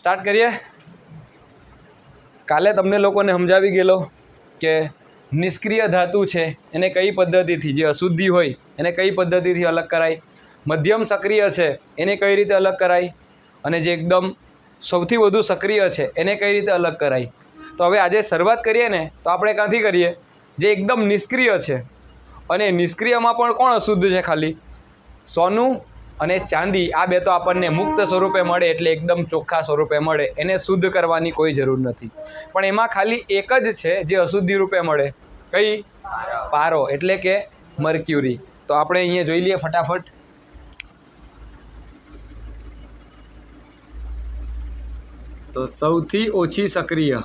Start करिए। काले तमने लोकोने समजावी गेलो के निष्क्रिय धातु है एने कई पद्धति थी, जे अशुद्धि होय एने कई पद्धति थी अलग कराय, मध्यम सक्रिय है एने कई रीते अलग कराय, अने जे एकदम सौथी वधु सक्रिय है एने कई रीते अलग कराय। तो हवे आजे शरूआत करिए ने तो आपणे क्यांथी करिए, जे एकदम निष्क्रिय है अने निष्क्रियमां पण कोण अशुद्ध है, खाली सोनू अने चांदी आ बे तो आपने मुक्त स्वरूपे मळे एटले एकदम चोख्खा स्वरूपे मळे, एने शुद्ध करवानी कोई जरूर नहीं। पण एमां खाली एक ज छे जे अशुद्धि रूपे मळे, कई? पारो एटले के मर्क्युरी। तो आपणे अहींया जोई लईए फटाफट। तो सौथी ओછી सक्रिय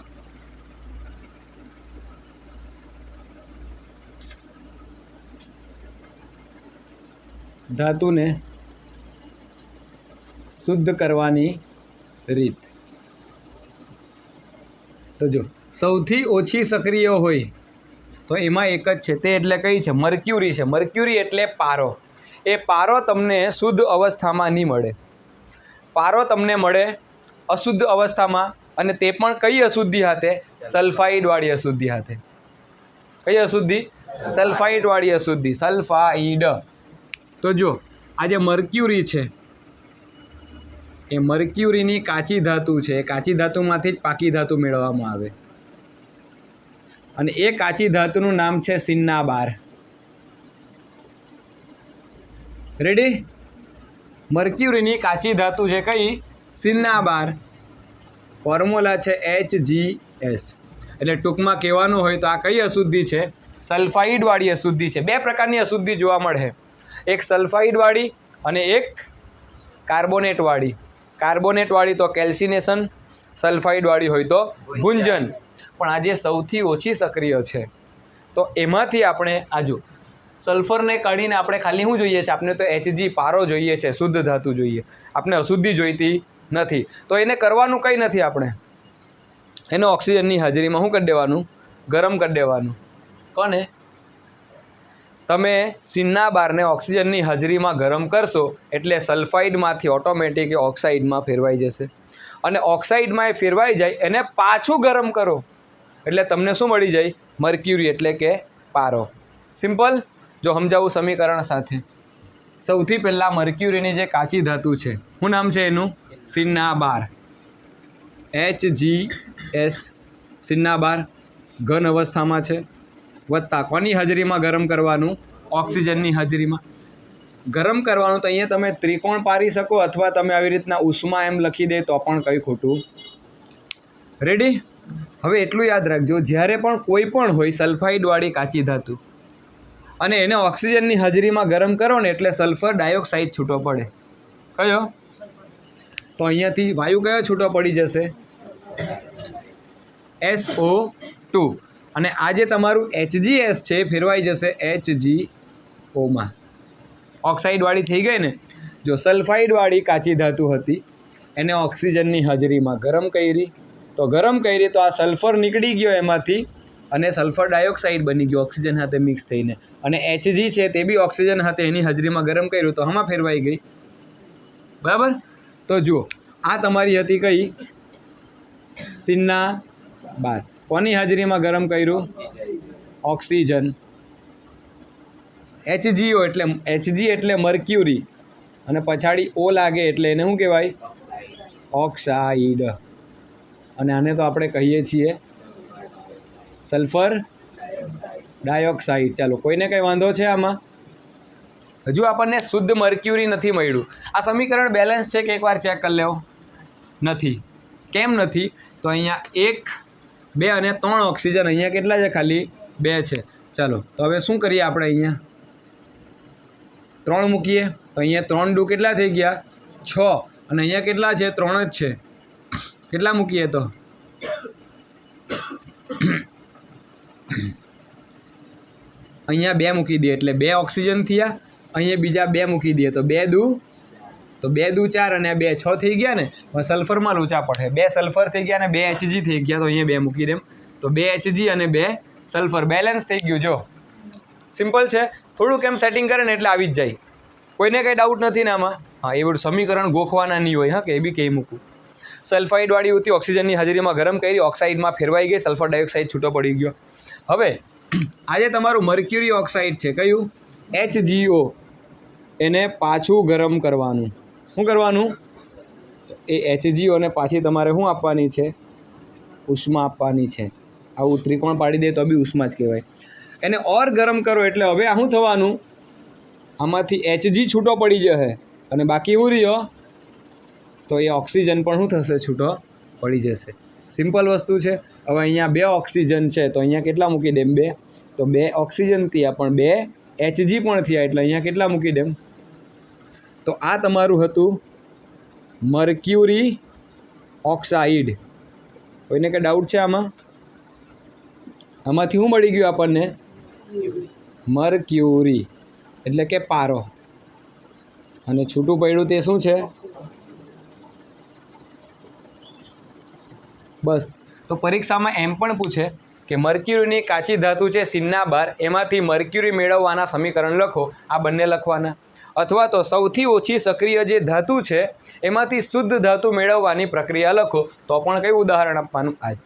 धातु ने शुद्ध करवानी रीत। तो जो सौथी ओછી सक्रिय होय तो एमां एक ज छे, ते एटले कई छे? मर्क्युरी छे। मर्क्युरी एटले पारो। ए पारो तमने शुद्ध अवस्थामां नहीं मळे, पारो तमने मळे अशुद्ध अवस्थामां, अने ते पण कई अशुद्धि हाथे? सल्फाइड वाળી अशुद्धि हाथे। कई अशुद्धि? सल्फाइड वाળી अशुद्धि, सल्फाइड। तो जो आज मर्क्युरी है ए मर्क्युरीनी काची धातु है, काची धातुमांथी ज पाकी धातु मेळववामां आवे, अने ए काची धातुनुं नाम है सिन्नाबार। रेडी? मर्क्युरीनी काची धातु है कई? सिन्नाबार। फॉर्म्युला है HgS। एटले टूंकमां कहेवानुं होय तो आ कई अशुद्धि है? सल्फाइड वाળી अशुद्धि है। बे प्रकारनी अशुद्धि जोवा मळे, एक सल्फाइड वाળી अने एक कार्बोनेट वाળી। कार्बोनेट वाળી तो केल्सिनेशन, सल्फाइड वाળી होय तो गुंजन। पण आज सौथी ओછી सक्रिय है तो एमांथी आपणे आजो सल्फर ने काढीने आपणे खाली शुं जोईए छे? आपणे तो Hg पारो जोईए छे, शुद्ध धातु जोईए, आपणे अशुद्धि जोईती नथी। तो एने करवानुं कंई नथी, आपणे एने ऑक्सिजननी हाजरीमां शुं करी देवानुं? गरम करी देवानुं। कोने? तमे सिन्नाबारने ऑक्सिजननी हाजरीमां गरम करशो एटले सल्फाइडमांथी ऑटोमेटिक ऑक्साइडमां फेरवाई जशे, अने ऑक्साइडमां ए फेरवाई जाय एने पाछुं गरम करो एटले तमने शुं मळी जाय? मर्क्युरी एटले के पारो। सिम्पल। जो समजावुं समीकरण साथे। सौथी पहेला मर्क्युरीनी जे काची धातु छे, शुं नाम छे एनुं? सिन्नाबार। HgS सिन्नाबार घन अवस्थामां छे, वत्ता कोनी हाजरीमां गरम करवानुं? ऑक्सिजननी हाजरीमां गरम करवानुं। तो अहींया तमे त्रिकोण पारी शको अथवा तमे आवी रीतना उष्मा एम लखी दे तो पण कंई खोटुं। रेडी? हवे एटलुं याद राखजो, ज्यारे पण कोई पण होय सल्फाइड वाળી काची धातु अने एने ऑक्सिजननी हाजरीमां गरम करो ने एटले सल्फर डायोक्साइड छूटो पड़े। कयो? तो अहींयाथी वायु कयो छूटो पड़ी जशे? SO2। अने आ जे तमारुं HgS छे फेरवाई जशे HgO मां। ऑक्साइड वाળી थई गई ने। जो सल्फाइड वाળી काची धातु हती एने ऑक्सिजननी हाजरीमां गरम करी, तो गरम करी तो आ सल्फर निकળી गयो एमांथी अने सल्फर डायोक्साइड बनी गयो ऑक्सिजन हाथे मिक्स थईने, अने Hg छे ते बी ऑक्सिजन हाथे एनी हाजरीमां गरम कर्युं तो आमां फेरवाई गई। बराबर? तो जुओ आ तमारी हती कई? सिन्नाबार। कोनी हाजरीमां गरम कर्युं? ऑक्सिजन। HgO एटले Hg एटले मर्क्युरी अने पछाड़ी O लागे एटले एने शुं कहेवाय? ऑक्साइड। अने आने तो आपणे कहीए छीए सल्फर डायोक्साइड। चलो कोईने कई वांधो छे आमां? हजू आपने शुद्ध मर्क्युरी नहीं मळ्युं। आ समीकरण बेलेन्स है कि एक बार चेक कर लेवो? नहीं। केम नहीं? तो अहींया 1, 2 अने 3 ऑक्सिजन अहींया केटला छे? खाली 2 छे। चलो तो हवे शुं करीए आपणे? अहींया 3 मूकीए तो अहींया 3 2 केटला थई गया? 6 अने अहींया केटला छे? 3 ज छे। केटला मूकीए तो? अहींया 2 मूकी दीए एटले 2 ऑक्सिजन थया। अहींया बीजा 2 मूकी दीए तो 2 दू 4 अने 2 6 थई गया ने। सल्फर में लूचा पड़े 2 सल्फर थी गया ने 2 Hg थी गया तो अहीं 2 मूकी देम तो 2 Hg अने 2 सल्फर बेलेन्स थी गयुं। जो सिम्पल है, थोड़ू केम सेटिंग करे ने एटले आवी ज जाय। कोईने कई डाउट नहीं ने आमां? हाँ, एवं समीकरण गोखवाना नहीं होय। हाँ, के बी कही मूकूँ સલ્ફાઇડવાળી યુવતી ઓક્સિજનની હાજરીમાં ગરમ કરી ઓક્સાઇડમાં ફેરવાઈ ગઈ, સલ્ફર ડાયોક્સાઇડ છૂટો પડી ગયો. હવે આજે તમારું મર્ક્યુરી ઓક્સાઇડ છે કયું HgO, એને પાછું ગરમ કરવાનું. શું કરવાનું? એ HgO ને પાછી તમારે શું આપવાની છે? ઉષ્મા આપવાની છે. આવું ત્રિકોણ પાડી દે તો બી ઉષ્મા જ કહેવાય. એને ઓર ગરમ કરો એટલે હવે આ શું થવાનું? આમાંથી Hg છૂટો પડી જશે અને બાકી એવું રહ્યો તો એ ઓક્સિજન પણ શું થશે? છૂટો પડી જશે. સિમ્પલ વસ્તુ છે. હવે અહીંયા 2 ઓક્સિજન છે તો અહીંયા કેટલા મૂકી દેમ? 2. તો 2 ઓક્સિજન થયા પણ 2 Hg પણ થયા એટલે અહીંયા કેટલા મૂકી દેમ? તો આ તમારું હતું મર્ક્યુરી ઓક્સાઇડ. કોઈને કંઈ ડાઉટ છે આમાં? આમાંથી શું મળી ગયું આપણને? મર્ક્યુરી એટલે કે પારો. અને છૂટું પડ્યું તે શું છે? બસ. તો પરીક્ષામાં એમ પણ પૂછે કે મર્ક્યુરીની કાચી ધાતુ છે સિન્ના બાર, એમાંથી મર્ક્યુરી મેળવવાના સમીકરણ લખો. આ બંને લખવાના. અથવા તો સૌથી ઓછી સક્રિય જે ધાતુ છે એમાંથી શુદ્ધ ધાતુ મેળવવાની પ્રક્રિયા લખો. તો પણ કયું ઉદાહરણ આપવાનું? આજ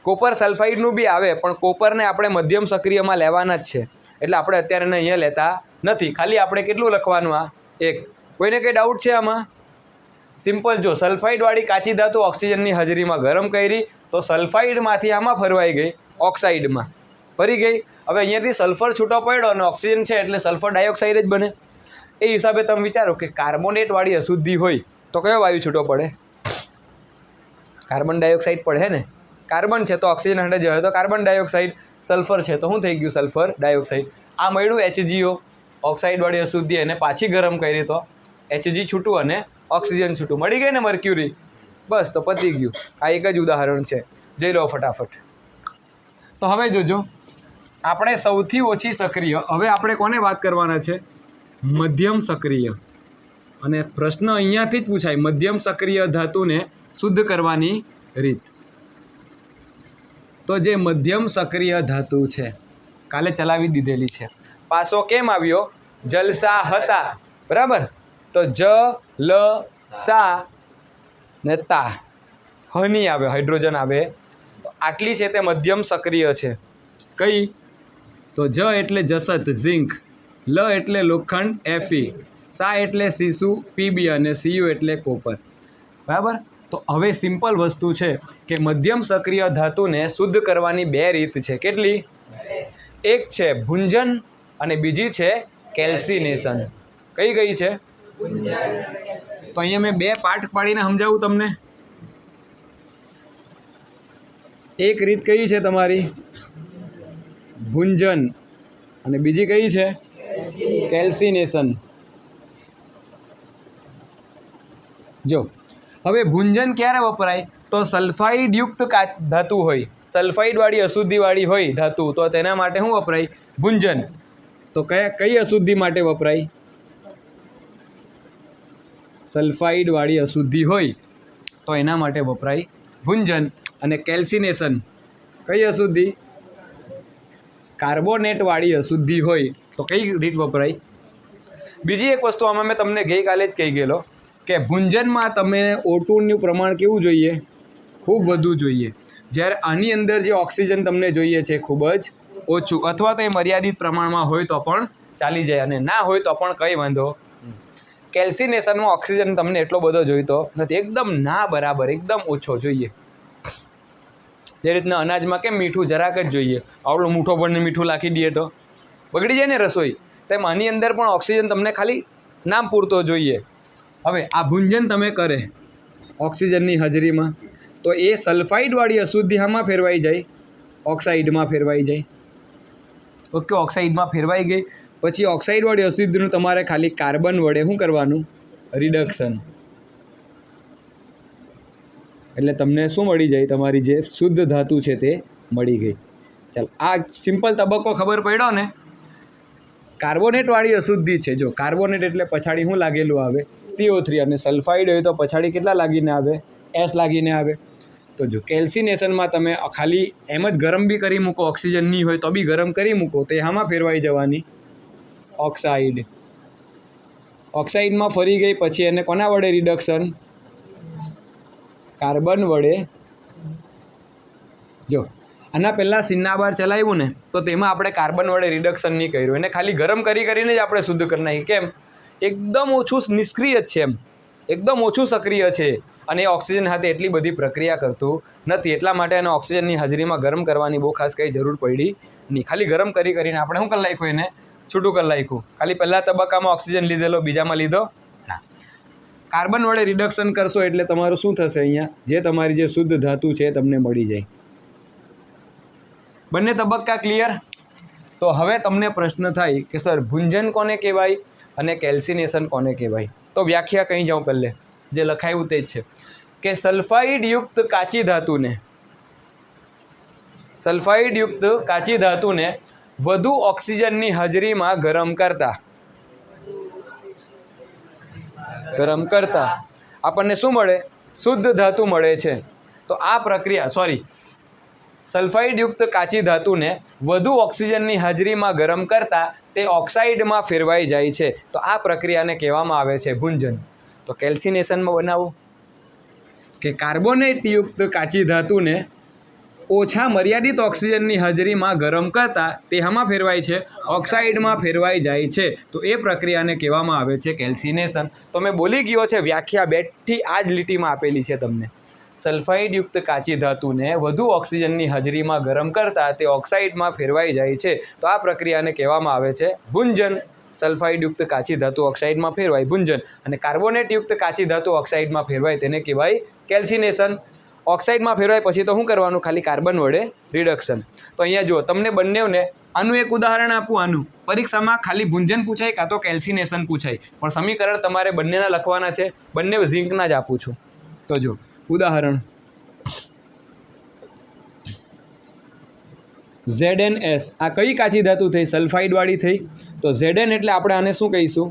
કોપર સલ્ફાઇડનું બી આવે પણ કોપરને આપણે મધ્યમ સક્રિયમાં લેવાના જ છે એટલે આપણે અત્યારે અહીંયા લેતા નથી. ખાલી આપણે કેટલું લખવાનું? આ 1. કોઈને કંઈ ડાઉટ છે આમાં? સિમ્પલ. જો સલ્ફાઇડવાળી કાચી ધાતુ ઓક્સિજનની હાજરીમાં ગરમ કરી તો સલ્ફાઇડમાંથી આમાં ફરવાઈ ગઈ ઓક્સાઇડમાં ફરી ગઈ. હવે અહીંયાથી સલ્ફર છૂટો પડ્યો અને ઓક્સિજન છે એટલે સલ્ફર ડાયોક્સાઇડ જ બને. એ હિસાબે તમે વિચારો કે કાર્બોનેટવાળી અશુદ્ધિ હોય તો કયો વાયુ છૂટો પડે? કાર્બન ડાયોક્સાઇડ પડે ને. કાર્બન છે તો ઓક્સિજન હટે જાય તો કાર્બન ડાયોક્સાઇડ, સલ્ફર છે તો શું થઈ ગયું? Sulphur dioxide. આ મળ્યું HgO ઓક્સાઇડવાળી અશુદ્ધિ, એને પાછી ગરમ કરી તો Hg છૂટું અને ઓક્સિજન છૂટું મળી ગઈ ને મર્ક્યુરી. બસ તો પતી ગયું. આ એક જ ઉદાહરણ છે. જઈ લો ફટાફટ. તો હવે જોજો, આપણે સૌથી ઓછી સક્રિય, હવે આપણે કોને વાત કરવાના છે? મધ્યમ સક્રિય. અને પ્રશ્ન અહીંયાથી જ પૂછાય, મધ્યમ સક્રિય ધાતુને શુદ્ધ કરવાની રીત. તો જે મધ્યમ સક્રિય ધાતુ છે કાલે ચલાવી દીધેલી છે. પાસો કેમ આવ્યો? જલસા હતા. બરાબર. તો જ લ સા ને તા, હની આવે, હાઇડ્રોજન આવે. તો આટલી છે તે મધ્યમ સક્રિય છે. કઈ? તો જ એટલે જસત ઝિંક, લ એટલે લોખંડ Fe, સા એટલે સીસુ Pb અને Cu એટલે કોપર. બરાબર. તો હવે સિમ્પલ વસ્તુ છે કે મધ્યમ સક્રિય ધાતુને શુદ્ધ કરવાની 2 રીત છે. કેટલી? એક છે ભુંજન અને બીજી છે કેલ્સિનેશન. કઈ કઈ છે? તો અહીંયા મેં 2 પાઠ પાડીને સમજાવું તમને. એક રીત કઈ છે તમારી? ભુંજન. અને બીજી કઈ છે? કેલ્સિનેશન. જો હવે ભુંજન ક્યારે વપરાય? તો સલ્ફાઇડ યુક્ત ધાતુ હોય, સલ્ફાઇડવાળી અશુદ્ધિવાળી હોય ધાતુ, તો તેના માટે શું વપરાય? ભુંજન. તો કઈ અશુદ્ધિ માટે વપરાય? સલ્ફાઇડવાળી અશુદ્ધિ હોય તો એના માટે વપરાય ભુંજન. અને કેલ્સિનેશન કઈ અશુદ્ધિ? કાર્બોનેટવાળી અશુદ્ધિ હોય તો કઈ રીત વપરાય? બીજી એક વસ્તુ આમાં મેં તમને ગઈકાલે જ કહી ગયેલો કે ભુંજનમાં તમે O2નું પ્રમાણ કેવું જોઈએ? ખૂબ વધુ જોઈએ. જ્યારે આની અંદર જે ઓક્સિજન તમને જોઈએ છે ખૂબ જ ઓછું, અથવા તો એ મર્યાદિત પ્રમાણમાં હોય તો પણ ચાલી જાય અને ના હોય તો પણ કંઈ વાંધો. કેલ્સિનેશનમાં ઓક્સિજન તમને એટલો બધો જોઈતો નથી, એકદમ ના બરાબર, એકદમ ઓછો જોઈએ. જે રીતના અનાજમાં કેમ મીઠું જરાક જ જોઈએ, આવડો મૂઠો ભરને મીઠું નાખી દઈએ તો બગડી જાય ને રસોઈ, તેમ આની અંદર પણ ઓક્સિજન તમને ખાલી નામ પૂરતો જોઈએ. હવે આ ભુંજન તમે કરે ઓક્સિજનની હાજરીમાં તો એ સલ્ફાઇડવાળી અશુદ્ધિ આમાં ફેરવાઈ જાય, ઓક્સાઇડમાં ફેરવાઈ જાય. ઓકે, ઓક્સાઇડમાં ફેરવાઈ ગઈ પછી ઓક્સાઇડવાળી અશુદ્ધિનું તમારે ખાલી કાર્બન વડે શું કરવાનું? રિડક્શન. એટલે તમને શું મળી જાય? તમારી જે શુદ્ધ ધાતુ છે તે મળી ગઈ. ચાલ, આ સિમ્પલ તબક્કો ખબર પડ્યો ને? કાર્બોનેટવાળી અશુદ્ધિ છે. જો કાર્બોનેટ એટલે પછાડી શું લાગેલું આવે? CO3. અને સલ્ફાઇડ હોય તો પછાડી કેટલા લાગીને આવે? S લાગીને આવે. તો જો કેલ્સિનેશનમાં તમે ખાલી એમ જ ગરમ બી કરી મૂકો, ઓક્સિજન નહીં હોય તો બી ગરમ કરી મૂકો તો એ આમાં ફેરવાઈ જવાની ઓક્સાઇડ. ઓક્સાઇડમાં ફરી ગઈ પછી એને કોના વડે રિડક્શન? કાર્બન વડે જો આના પહેલાં સિન્નાબાર ચલાવ્યું ને તો તેમાં આપણે કાર્બન વડે રિડક્શન નહીં કર્યું, એને ખાલી ગરમ કરીને જ આપણે શુદ્ધ કરી નાખી. કેમ? એકદમ ઓછું નિષ્ક્રિય છે, એમ એકદમ ઓછું સક્રિય છે અને એ ઓક્સિજન સાથે એટલી બધી પ્રક્રિયા કરતું નથી. એટલા માટે એને ઓક્સિજનની હાજરીમાં ગરમ કરવાની બહુ ખાસ કંઈ જરૂર પડી નહીં. ખાલી ગરમ કરીને આપણે શું કરી નાખ્યું, એને છૂટું કરી નાખ્યું. ખાલી પહેલા તબક્કામાં ઓક્સિજન લીધેલો, બીજામાં લીધો ના. કાર્બન વડે રિડક્શન કરશો એટલે તમારું શું થશે? અહીંયા જે તમારી જે શુદ્ધ ધાતુ છે તમને મળી જાય. બંને તબક્કા ક્લિયર? તો હવે તમને પ્રશ્ન થાય કે સર ભુંજન કોને કહેવાય અને કેલ્સિનેશન કોને કહેવાય? તો વ્યાખ્યા કહી જાઉં પહેલે, જે લખાયું તે જ છે કે સલ્ફાઇડયુક્ત કાચી ધાતુને વધુ ઓક્સિજનની હાજરીમાં ગરમ કરતા આપણને શું મળે? શુદ્ધ ધાતુ મળે છે. તો આ પ્રક્રિયા સલ્ફાઇડયુક્ત કાચી ધાતુને વધુ ઓક્સિજનની હાજરીમાં ગરમ કરતાં તે ઓક્સાઇડમાં ફેરવાઈ જાય છે. તો આ પ્રક્રિયાને કહેવામાં આવે છે ભુંજન. તો કેલ્સિનેશનમાં બનાવો કે કાર્બોનેટયુક્ત કાચી ધાતુને ઓછા મર્યાદિત ઓક્સિજનની હાજરીમાં ગરમ કરતાં તે હામાં ફેરવાય છે? ઓક્સાઇડમાં ફેરવાઈ જાય છે. તો એ પ્રક્રિયાને કહેવામાં આવે છે કેલ્સિનેશન. તો મેં બોલી ગયો છે વ્યાખ્યા બેઠી આ જ લીટીમાં આપેલી છે તમને. સલ્ફાઇડયુક્ત કાચી ધાતુને વધુ ઓક્સિજનની હાજરીમાં ગરમ કરતાં તે ઓક્સાઇડમાં ફેરવાઈ જાય છે. તો આ પ્રક્રિયાને કહેવામાં આવે છે ભુંજન. સલ્ફાઇડયુક્ત કાચી ધાતુ ઓક્સાઇડમાં ફેરવાય, ભુંજન. અને કાર્બોનેટયુક્ત કાચી ધાતુ ઓક્સાઇડમાં ફેરવાય તેને કહેવાય કેલ્સિનેશન. ઓક્સાઇડમાં ફેરવાય પછી તો શું કરવાનું? ખાલી કાર્બન વડે રિડક્શન. તો અહીંયા જુઓ તમને બંનેને આનું એક ઉદાહરણ આપું. આનું પરીક્ષામાં ખાલી ભુંજન પૂછાય કાં તો કેલ્સિનેશન પૂછાય, પણ સમીકરણ તમારે બંનેના લખવાના છે. બંને ઝિંકના જ આપું છું. તો જો ઉદાહરણ ZnS, આ કઈ કાચી ધાતુ થઈ? સલ્ફાઇડવાળી થઈ. તો Zn એટલે આપણે આને શું કહીશું?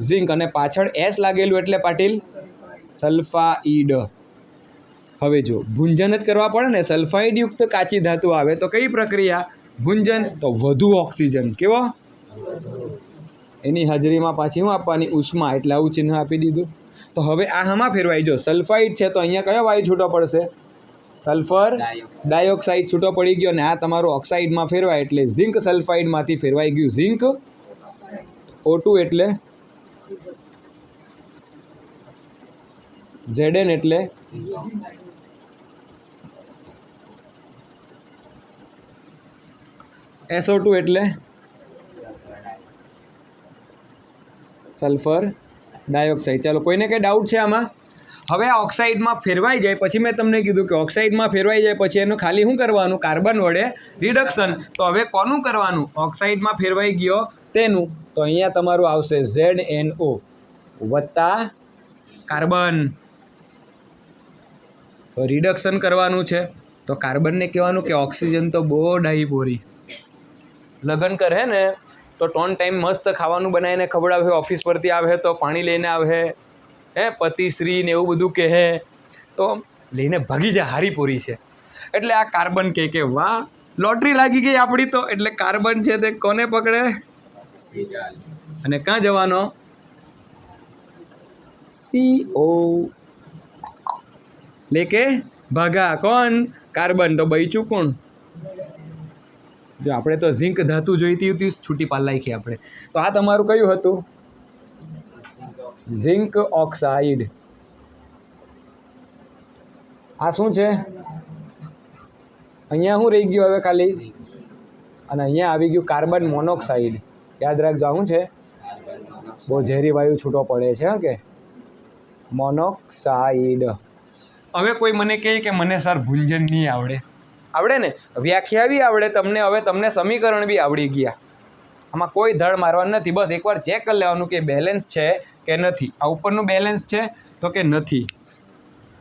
ઝિંક. અને પાછળ S લાગેલું એટલે પાટીલ સલ્ફાઇડ. હવે જો ભુંજન જ કરવા પડે ને, સલ્ફાઇડયુક્ત કાચી ધાતુ આવે તો કઈ પ્રક્રિયા? ભુંજન. તો વધુ ઓક્સિજન. કેવો? એની હાજરીમાં પાછી શું આપવાની? ઉષ્મા. એટલે આવું ચિહ્ન આપી દીધું. તો હવે આ હામાં ફેરવાય. જો સલ્ફાઇડ છે તો અહીંયા કયો વાયુ છૂટો પડશે? સલ્ફર ડાયોક્સાઇડ છૂટો પડી ગયો. અને આ તમારું ઓક્સાઇડમાં ફેરવાય એટલે ઝિંક સલ્ફાઇડમાંથી ફેરવાઈ ગયું ઝિંક O2 એટલે Zn એટલે SO2 એટલે સલ્ફર ડાયોક્સાઇડ. ચાલો, કોઈને કંઈ ડાઉટ છે આમાં? હવે આ ઓક્સાઇડમાં ફેરવાઈ જાય પછી મેં તમને કીધું કે ઓક્સાઇડમાં ફેરવાઈ જાય પછી એનું ખાલી શું કરવાનું? કાર્બન વડે રિડક્શન. તો હવે કોનું કરવાનું? ઓક્સાઇડમાં ફેરવાઈ ગયો તેનું. તો અહીંયા તમારું આવશે ZnO વત્તા કાર્બન. તો રિડક્શન કરવાનું છે. તો કાર્બનને કહેવાનું કે ઓક્સિજન તો બહુ ડાઈપોરી. લગ્ન કરે ને તો ટોન ટાઈમ મસ્ત ખાવાનું બનાવીને ખવડાવે, ઓફિસ પરથી આવે તો પાણી લઈને આવે, પતિશ્રી ને એવું બધું કહે તો લઈને ભાગી જાય, હારી પૂરી છે. એટલે આ કાર્બન કે વાહ લોટરી લાગી ગઈ આપણી તો. એટલે કાર્બન છે તે કોને પકડે? અને ક્યાં જવાનો? CO. લેકે ભાગા. કોણ? કાર્બન. તો બચ્યું કોણ? જો આપણે તો ઝિંક ધાતુ જોઈતી હતી, છૂટી પાલ નાખી આપણે. તો આ તમારું કયું હતું? Zinc oxide. આ શું છે? અહીંયા શું રહી ગયું હવે ખાલી? અને અહીંયા આવી ગયું કાર્બન મોનોક્સાઇડ. યાદ રાખજો શું છે? બહુ ઝેરી વાયુ છૂટો પડે છે કે મોનોક્સાઇડ. હવે કોઈ મને કહે કે મને સર ભુંજન નહીં આવડે. આવડે ને, વ્યાખ્યા બી આવડે તમને. હવે તમને સમીકરણ બી આવડી ગયા. આમાં કોઈ ધડ મારવાનું નથી. બસ એકવાર ચેક કરી લેવાનું કે બેલેન્સ છે કે નથી. આ ઉપરનું બેલેન્સ છે તો કે નથી.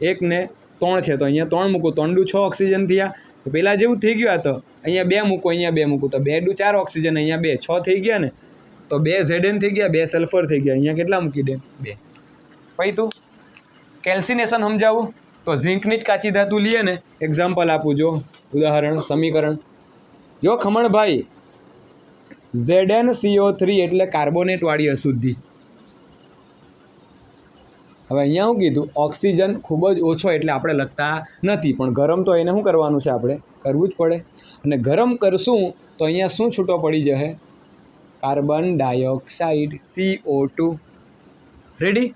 1 ને 3 છે તો અહીંયા 3 મૂકો. 3 દુ 6 ઓક્સિજન થયા. તો પહેલાં જેવું થઈ ગયું. આ તો અહીંયા 2 મૂકો, અહીંયા 2 મૂકો. તો 2 દુ 4 ઓક્સિજન, અહીંયા 2 6 થઈ ગયા ને. તો 2 Zn થઈ ગયા, 2 સલ્ફર થઈ ગયા. અહીંયા કેટલા મૂકી દે? 2. પછી તું કેલ્સિનેશન સમજાવું તો ઝિંકની જ કાચી ધાતુ લઈએ ને. એક્ઝામ્પલ આપું જો, ઉદાહરણ સમીકરણ જો ખમણભાઈ. ZnCO3 એટલે કાર્બોનેટવાળી અશુદ્ધિ. હવે અહીંયા શું કીધું, ઓક્સિજન ખૂબ જ ઓછો એટલે આપણે લખતા નથી, પણ ગરમ તો એને શું કરવાનું છે, આપણે કરવું જ પડે. અને ગરમ કરશું તો અહીંયા શું છૂટો પડી જશે, કાર્બન ડાયોક્સાઇડ CO2. રેડી.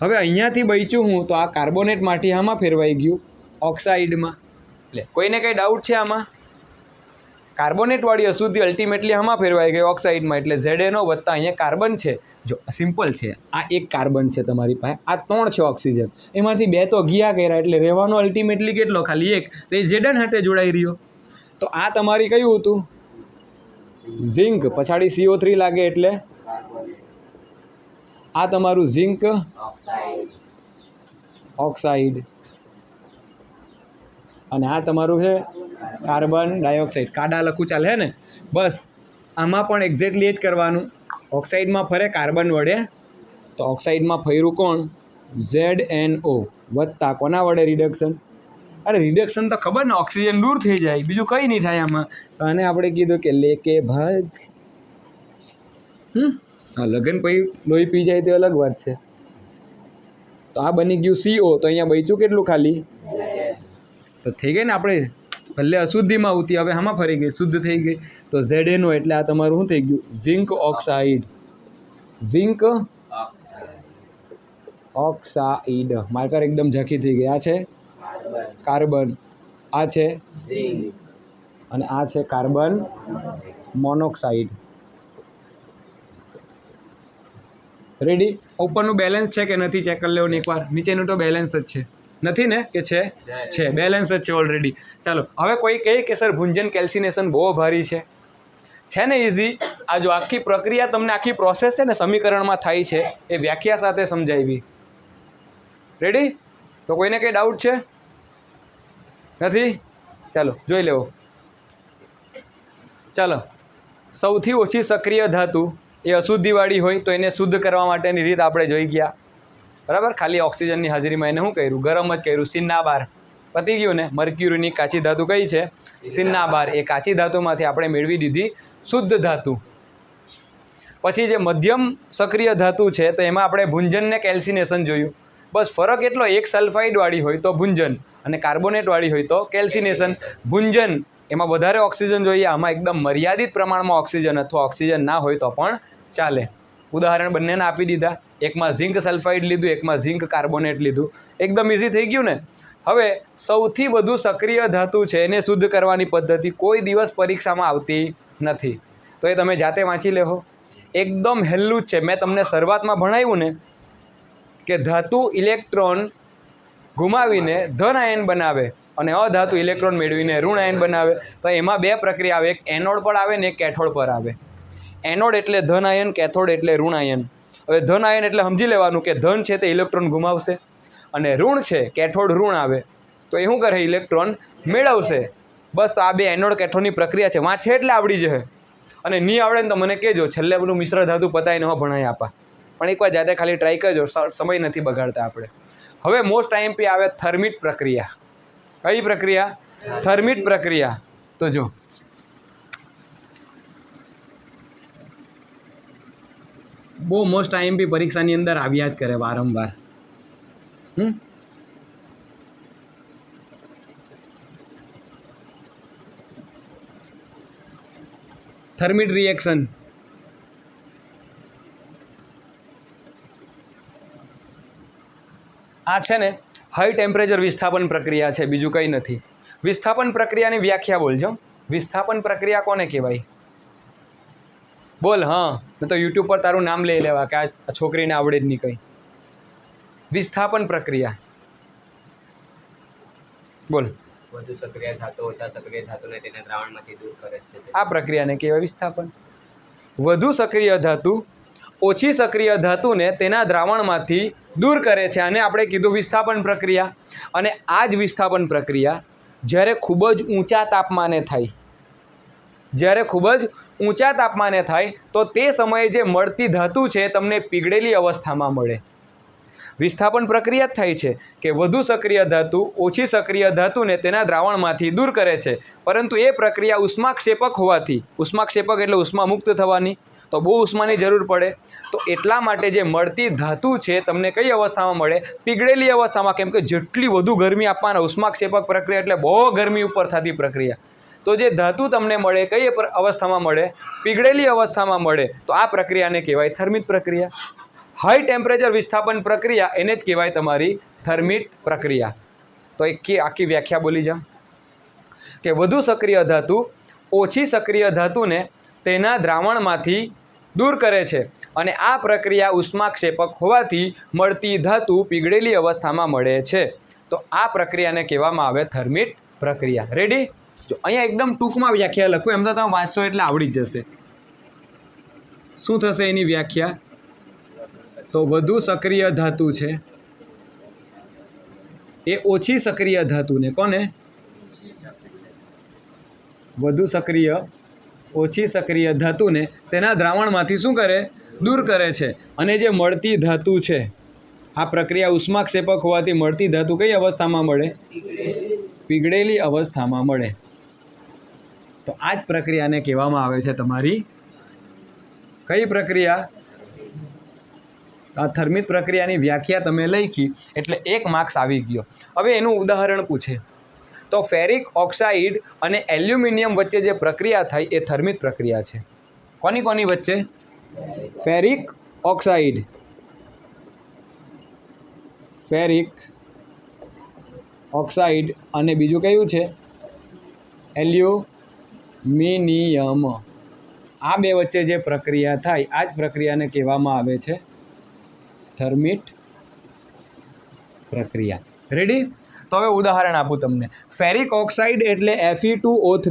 હવે અહીંયાથી બચ્યું હું તો આ કાર્બોનેટમાંથી આમાં ફેરવાઈ ગયું ઓક્સાઇડમાં. એટલે કોઈને કંઈ ડાઉટ છે આમાં? કાર્બોનેટવાળી અશુદ્ધિ અલ્ટિમેટલી આમાં ફેરવાઈ ગઈ ઓક્સાઇડમાં, એટલે ZnO વત્તા અહીંયા કાર્બન છે. જો સિમ્પલ છે, આ એક કાર્બન છે તમારી પાસે, આ 3 છે ઓક્સિજન, એમાંથી 2 તો ગયા કર્યા, એટલે રહેવાનો અલ્ટિમેટલી કેટલો, ખાલી એક, તો એ Zn હાટે જોડાઈ રહ્યો. તો આ તમારી કયું હતું, ઝિંક. પછાડી CO3 લાગે એટલે આ તમારું ઝિંક ઓક્સાઇડ, અને આ તમારું છે કાર્બન ડાયોક્સાઇડ. કાડા લખું ચાલે હે ને? બસ આમાં પણ એક્ઝેક્ટલી એ જ કરવાનું. ઓક્સાઇડમાં ફરે કાર્બન વડે, તો ઓક્સાઇડમાં ફર્યું કોણ, ZnO વત્તા કોના વડે રિડક્શન. અરે રિડક્શન તો ખબર ને, ઓક્સિજન દૂર થઈ જાય, બીજું કંઈ નહીં થાય આમાં. તો આને આપણે કીધું કે લેકે ભાગ. હા, લગન પછી લોહી પી જાય તે અલગ વાત છે. તો આ બની ગયું CO, તો અહીંયા બચ્યું કેટલું ખાલી, તો થઈ ગઈ ને. આપણે ભલે અશુદ્ધિમાં આવતી, હવે આમાં ફરી ગઈ, શુદ્ધ થઈ ગઈ. તો ZnO એટલે આ તમારું શું થઈ ગયું, zinc oxide. Zinc oxide. Marker એકદમ ઝાંખી થઈ ગઈ. આ છે કાર્બન, આ છે અને આ છે કાર્બન મોનોક્સાઇડ. રેડી. ઉપરનું બેલેન્સ છે કે નથી ચેક કરી લેવું એકવાર. નીચેનું તો બેલેન્સ જ છે, નથી ને કે છે? છે, બેલેન્સ જ છે ઓલરેડી. ચાલો હવે કોઈ કહે કે સર ભુંજન કેલ્સિનેશન બહુ ભારી છે ને ઇઝી. આ જો આખી પ્રક્રિયા તમને આખી પ્રોસેસ છે ને સમીકરણમાં થાય છે, એ વ્યાખ્યા સાથે સમજાવી. રેડી. તો કોઈને કંઈ ડાઉટ છે? નથી? ચાલો જોઈ લેવો. ચાલો, સૌથી ઓછી સક્રિય ધાતુ એ અશુદ્ધિવાળી હોય તો એને શુદ્ધ કરવા માટેની રીત આપણે જોઈ ગયા, બરાબર. ખાલી ઓક્સિજનની હાજરીમાં એને શું કર્યું, ગરમ જ કર્યું. સિન્નાબાર પતી ગયું ને. મર્ક્યુરીની કાચી ધાતુ કઈ છે, સિન્નાબાર. એ કાચી ધાતુમાંથી આપણે મેળવી દીધી શુદ્ધ ધાતુ. પછી જે મધ્યમ સક્રિય ધાતુ છે તો એમાં આપણે ભુંજનને કેલ્સિનેશન જોયું. બસ ફરક એટલો, એક સલ્ફાઇડવાળી હોય તો ભુંજન અને કાર્બોનેટવાળી હોય તો કેલ્સિનેશન. ભુંજન એમાં વધારે ઓક્સિજન જોઈએ, આમાં એકદમ મર્યાદિત પ્રમાણમાં ઓક્સિજન અથવા ઓક્સિજન ના હોય તો પણ ચાલે. ઉદાહરણ બંનેના આપી દીધા. એકમાં ઝિંક સલ્ફાઇડ લીધું, એકમાં ઝિંક કાર્બોનેટ લીધું. એકદમ ઇઝી થઈ ગયું ને. હવે સૌથી વધુ સક્રિય ધાતુ છે એને શુદ્ધ કરવાની પદ્ધતિ કોઈ દિવસ પરીક્ષામાં આવતી નથી, તો એ તમે જાતે વાંચી લેવો. એકદમ હેલ્લું જ છે. મેં તમને શરૂઆતમાં ભણાવ્યું ને કે ધાતુ ઇલેક્ટ્રોન ગુમાવીને ધન આયન બનાવે અને અધાતુ ઇલેક્ટ્રોન મેળવીને ઋણ આયન બનાવે. તો એમાં 2 પ્રક્રિયા આવે, એક એનોડ પર આવે ને એક કેથોડ પર આવે. એનોડ એટલે ધન આયન, કેથોડ એટલે ઋણ આયન. હવે ધન આયન એટલે સમજી લેવાનું કે ધન છે તે ઇલેક્ટ્રોન ગુમાવશે, અને ઋણ છે કેથોડ ઋણ આવે તો એ શું કરે, ઇલેક્ટ્રોન મેળવશે. બસ. તો આ 2 એનોડ કેથોડની પ્રક્રિયા છે. વાંચે એટલે આવડી જશે, અને નહીં આવડે ને તો મને કહેજો, છેલ્લે બધું મિશ્ર ધાતુ પતાવીને હું ભણાવી આપા. પણ એકવાર જાતે ખાલી ટ્રાય કરજો, સમય નથી બગાડતા આપણે. હવે મોસ્ટ IMP આવે થર્મિટ પ્રક્રિયા. કઈ પ્રક્રિયા? થર્મિટ પ્રક્રિયા. તો જો બહુ મોસ્ટ IMP પરીક્ષાની અંદર આવ્યા જ કરે વારંવાર. થર્મિટ રિએક્શન. આ છે ને હાઈ ટેમ્પરેચર વિસ્થાપન પ્રક્રિયા છે, બીજું કંઈ નથી. વિસ્થાપન પ્રક્રિયાની વ્યાખ્યા બોલજો. વિસ્થાપન પ્રક્રિયા કોને કહેવાય? બોલ. હા, મેં તો યુટ્યુબ પર તારું નામ લઈ લેવા કે આ છોકરીને આવડે જ નહીં કંઈ. વિસ્થાપન પ્રક્રિયા બોલ. વધુ સક્રિય ધાતુ ઓછા સક્રિય ધાતુને તેના દ્રાવણમાંથી દૂર કરે છે. આ પ્રક્રિયાને કહેવાય વિસ્થાપન. વધુ સક્રિય ધાતુ ઓછી સક્રિય ધાતુને તેના દ્રાવણમાંથી દૂર કરે છે, અને આપણે કીધું વિસ્થાપન પ્રક્રિયા. અને આ જ વિસ્થાપન પ્રક્રિયા જ્યારે ખૂબ જ ઊંચા તાપમાને થાય, જ્યારે ખૂબ જ ઊંચા તાપમાને થાય તો તે સમયે જે મળતી ધાતુ છે તમને પીગળેલી અવસ્થામાં મળે. વિસ્થાપન પ્રક્રિયા જ થાય છે કે વધુ સક્રિય ધાતુ ઓછી સક્રિય ધાતુને તેના દ્રાવણમાંથી દૂર કરે છે, પરંતુ એ પ્રક્રિયા ઉષ્માક્ષેપક હોવાથી, ઉષ્માક્ષેપક એટલે ઉષ્મા મુક્ત થવાની, તો બહુ ઉષ્માની જરૂર પડે, તો એટલા માટે જે મળતી ધાતુ છે તમને કઈ અવસ્થામાં મળે? પીગળેલી અવસ્થામાં. કેમ કે જેટલી વધુ ગરમી આપવાના, ઉષ્માક્ષેપક પ્રક્રિયા એટલે બહુ ગરમી ઉપર થતી પ્રક્રિયા, તો જે ધાતુ તમને મળે કઈ અવસ્થામાં મળે? પીગળેલી અવસ્થામાં મળે. તો આ પ્રક્રિયાને કહેવાય થર્મિટ પ્રક્રિયા. હાઈ ટેમ્પરેચર વિસ્થાપન પ્રક્રિયા એને જ કહેવાય તમારી થર્મિટ પ્રક્રિયા. તો એક આખી વ્યાખ્યા બોલી જાઓ કે વધુ સક્રિય ધાતુ ઓછી સક્રિય ધાતુને તેના દ્રાવણમાંથી દૂર કરે છે, અને આ પ્રક્રિયા ઉષ્માક્ષેપક હોવાથી મળતી ધાતુ પીગળેલી અવસ્થામાં મળે છે. તો આ પ્રક્રિયાને કહેવામાં આવે થર્મિટ પ્રક્રિયા. રેડી? જો અહીંયા એકદમ ટૂંકમાં વ્યાખ્યા લખું, એમ તો તમે વાંચશો એટલે આવડી જ જશે. શું થશે એની વ્યાખ્યા? તો વધુ સક્રિય ધાતુ છે એ ઓછી સક્રિય ધાતુને, કોને? વધુ સક્રિય ઓછી સક્રિય ધાતુને તેના દ્રાવણમાંથી શું કરે? દૂર કરે છે. અને જે મળતી ધાતુ છે, આ પ્રક્રિયા ઉષ્માક્ષેપક હોવાથી મળતી ધાતુ કઈ અવસ્થામાં મળે? પીગળેલી અવસ્થામાં મળે. તો આ જ પ્રક્રિયાને કહેવામાં આવે છે તમારી કઈ પ્રક્રિયા? આ થર્મિટ પ્રક્રિયાની વ્યાખ્યા તમે લખી એટલે 1 માર્ક્સ આવી ગયો. હવે એનું ઉદાહરણ પૂછે તો ફેરિક ઓક્સાઇડ અને એલ્યુમિનિયમ વચ્ચે જે પ્રક્રિયા થાય એ થર્મિટ પ્રક્રિયા છે. કોની કોની વચ્ચે? ફેરિક ઓક્સાઇડ, ફેરિક ઓક્સાઇડ અને બીજું કયું છે? એલ્યુમિનિયમ. આ બે વચ્ચે જે પ્રક્રિયા થાય આ જ પ્રક્રિયાને કહેવામાં આવે છે થર્મિટ પ્રક્રિયા. રેડી? તો હવે ઉદાહરણ આપું તમને. ફેરિક ઓક્સાઇડ એટલે Fe2O3.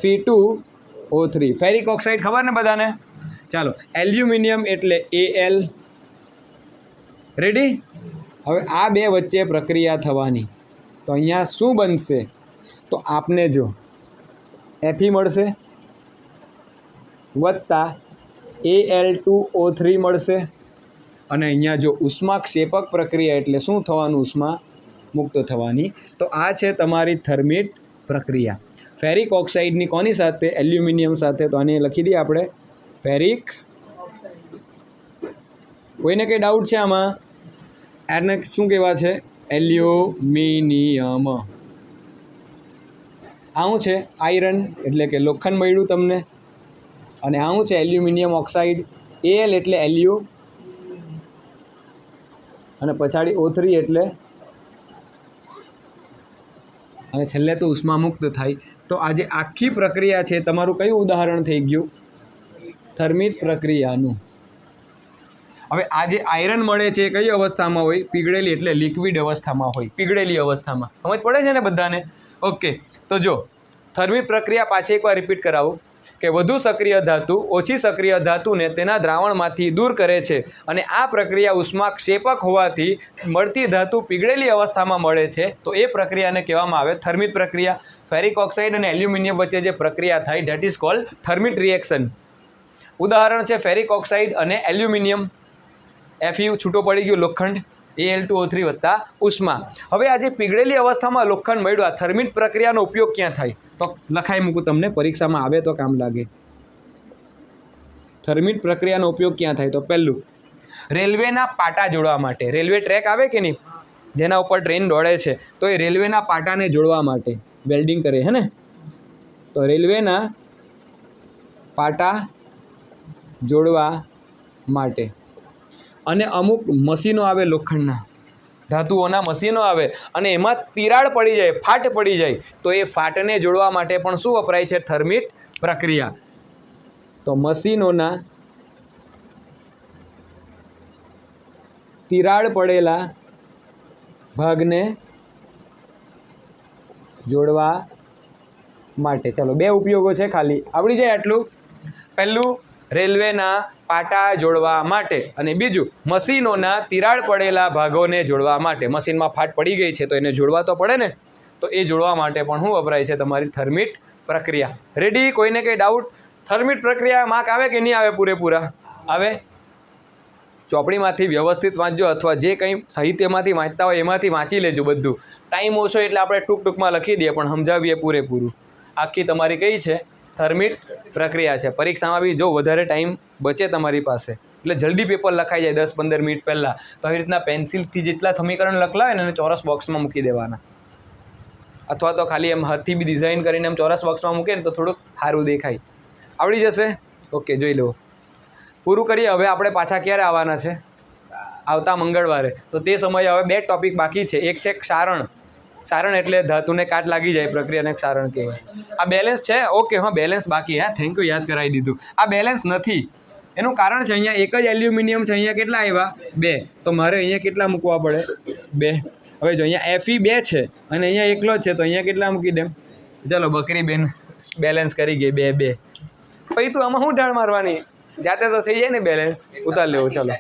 Fe2O3 ફેરિક ઓક્સાઇડ ખબર ને બધાને? ચાલો. એલ્યુમિનિયમ એટલે Al. રેડી? હવે આ બે વચ્ચે પ્રક્રિયા થવાની, તો અહીંયા શું બનશે? તો આપને જો Fe મળશે વત્તા Al2O3 મળશે, અને અહીંયા જો ઉષ્માક્ષેપક પ્રક્રિયા એટલે શું થવાનું? ઉષ્મા મુક્ત થવાની. તો આ છે તમારી થર્મિટ પ્રક્રિયા. ફેરિક ઓક્સાઇડની કોની સાથે? એલ્યુમિનિયમ સાથે. તો આને લખી દઈએ આપણે ફેરિક. કોઈને કંઈ ડાઉટ છે આમાં? આને શું કહેવા છે? એલ્યુમિનિયમ. આવું છે આયરન એટલે કે લોખંડ મળ્યું તમને, અને આવું છે એલ્યુમિનિયમ ઓક્સાઇડ. Al એટલે એલ્યુ, અને પછાડી O3 એટલે, અને છેલ્લે તો ઉષ્મા મુક્ત થાય. તો આ જે આખી પ્રક્રિયા છે તમારું કયું ઉદાહરણ થઈ ગયું? થર્મિટ પ્રક્રિયાનું. હવે આ જે આયરન મળે છે કઈ અવસ્થામાં હોય? પીગળેલી એટલે લિક્વિડ અવસ્થામાં હોય, પીગળેલી અવસ્થામાં. સમજ પડે છે ને બધાને? ઓકે. તો જો થર્મિટ પ્રક્રિયા પાછી એકવાર રિપીટ કરાવો કે વધુ સક્રિય ધાતુ ઓછી સક્રિય ધાતુને તેના દ્રાવણમાંથી દૂર કરે છે, અને આ પ્રક્રિયા ઉષ્માક્ષેપક હોવાથી મળતી ધાતુ પીગળેલી અવસ્થામાં મળે છે. તો એ પ્રક્રિયાને કહેવામાં આવે થર્મિટ પ્રક્રિયા. ફેરિક ઓક્સાઇડ અને એલ્યુમિનિયમ વચ્ચે જે પ્રક્રિયા થાય ધેટ ઇઝ કોલ્ડ થર્મિટ રિએક્શન. ઉદાહરણ છે ફેરિક ઓક્સાઇડ અને એલ્યુમિનિયમ. Fe છૂટો પડી ગયો લોખંડ, Al2O3 વત્તા ઉષ્મા. હવે આજે પીગળેલી અવસ્થામાં લોખંડ મળ્યું. આ થર્મિટ પ્રક્રિયાનો ઉપયોગ ક્યાં થાય? તો લખાઈ મૂકું તમને, પરીક્ષામાં આવે તો કામ લાગે. થર્મિટ પ્રક્રિયાનો ઉપયોગ ક્યાં થાય? તો પહેલું રેલવેના પાટા જોડવા માટે. રેલવે ટ્રેક આવે કે નહીં, જેના ઉપર ટ્રેન દોડે છે, તો એ રેલવેના પાટાને જોડવા માટે વેલ્ડિંગ કરે હે ને. તો રેલવેના પાટા જોડવા માટે. અને અમુક મશીનો આવે લોખંડના, ધાતુઓના મશીનો આવે, અને એમાં તિરાડ પડી જાય, ફાટ પડી જાય, તો એ ફાટને જોડવા માટે પણ શું વપરાય છે? થર્મિટ પ્રક્રિયા. તો મશીનોના તિરાડ પડેલા ભાગને જોડવા માટે. ચલો, 2 ઉપયોગો છે, ખાલી આવડી જાય આટલું. પહેલું રેલવેના પાટા જોડવા માટે, અને બીજું મશીનોના તિરાડ પડેલા ભાગોને જોડવા માટે. મશીનમાં ફાટ પડી ગઈ છે તો એને જોડવા તો પડે ને, તો એ જોડવા માટે પણ શું વપરાય છે? તમારી થર્મિટ પ્રક્રિયા. રેડી? કોઈને કંઈ ડાઉટ? થર્મિટ પ્રક્રિયા માર્ક આવે કે નહીં આવે? પૂરેપૂરા આવે. ચોપડીમાંથી વ્યવસ્થિત વાંચજો અથવા જે કંઈ સાહિત્યમાંથી વાંચતા હોય એમાંથી વાંચી લેજો બધું. ટાઈમ ઓછો એટલે આપણે ટૂંકમાં લખી દઈએ પણ સમજાવીએ પૂરેપૂરું. આખી તમારી કઈ છે થર્મિટ પ્રક્રિયા છે. પરીક્ષામાં બી જો વધારે ટાઈમ બચે તમારી પાસે એટલે જલ્દી પેપર લખાઈ જાય 10-15 મિનિટ પહેલાં તો આવી રીતના પેન્સિલથી જેટલા સમીકરણ લખલા હોય ને એને ચોરસ બોક્સમાં મૂકી દેવાના, અથવા તો ખાલી એમ હાથથી બી ડિઝાઇન કરીને એમ ચોરસ બોક્સમાં મૂકે ને તો થોડુંક સારું દેખાય. આવડી જશે? ઓકે, જોઈ લો. પૂરું કરીએ. હવે આપણે પાછા ક્યારે આવવાના છે? આવતા મંગળવારે. તો તે સમયે હવે 2 ટોપિક બાકી છે. એક છે ક્ષારણ. ક્ષારણ એટલે ધાતુને કાટ લાગી જાય પ્રક્રિયાને ક્ષારણ કહેવાય. આ બેલેન્સ છે. ઓકે, હા બેલેન્સ બાકી. હા, થેન્ક યુ, યાદ કરાવી દીધું. આ બેલેન્સ નથી. એનું કારણ છે અહીંયા એક જ એલ્યુમિનિયમ છે, અહીંયા કેટલા આવ્યા 2, તો મારે અહીંયા કેટલા મૂકવા પડે 2. હવે જો અહીંયા Fe 2 છે અને અહીંયા એકલો જ છે તો અહીંયા કેટલા મૂકી દેમ? ચાલો બકરી બેન બેલેન્સ કરી ગઈ 2-2. પછી તું આમાં શું ઢાળ મારવાની? જાતે તો થઈ જાય ને બેલેન્સ. ઉતાર લેવો ચાલો.